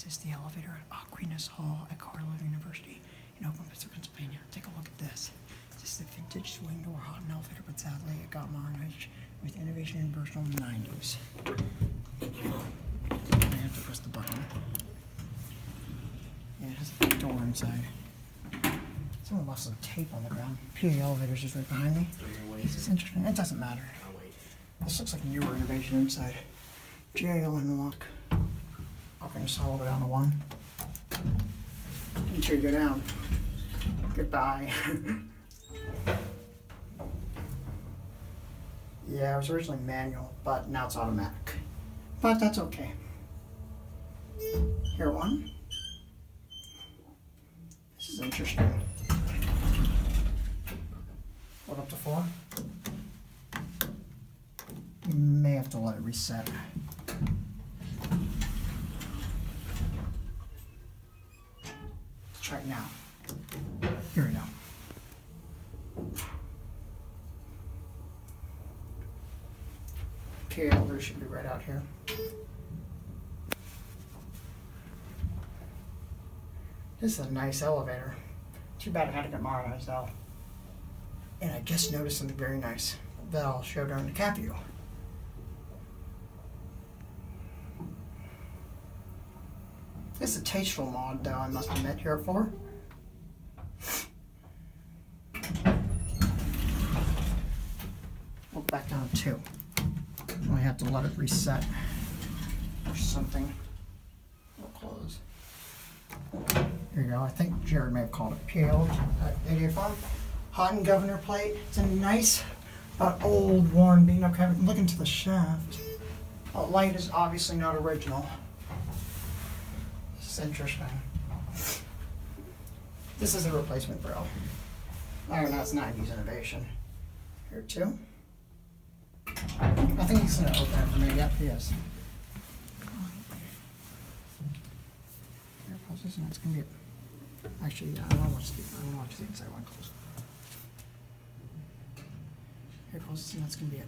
This is the elevator at Aquinas Hall at Carlow University in Oakland, Pittsburgh, Pennsylvania. Take a look at this. This is the vintage swing door Haughton elevator, but sadly it got modernized with innovation and version in the 90s. I have to press the button. Yeah, it has a door inside. Someone left some tape on the ground. PA elevators is right behind me. This is interesting. It doesn't matter. This looks like newer innovation inside. GAL unlock. Oakland all the way down to 1. Make sure you go down. Goodbye. Yeah, it was originally manual, but now it's automatic. But that's okay. Here one. This is interesting. Hold up to 4. You may have to let it reset. Let's try it now. Here we go. Okay, elevator should be right out here. This is a nice elevator. Too bad it had to get modernized though. And I just noticed something very nice that I'll show during the cap view. This is a tasteful mod though, I must admit, here at 4. We'll back down to 2. I have to let it reset or something. We'll close. Here you go. I think Jared may have called it PL at 885. Haughton governor plate. It's a nice, but old, worn, beaten up cabinet. Look into the shaft. The light is obviously not original. It's interesting. This is a replacement grill. I don't know, it's 90s innovation. Here too. I think he's going to open it for me. Yep, he is. Here, pause this, and it's going to be. Actually, I don't want to watch the inside one close. Here, pause this, and that's going to be it.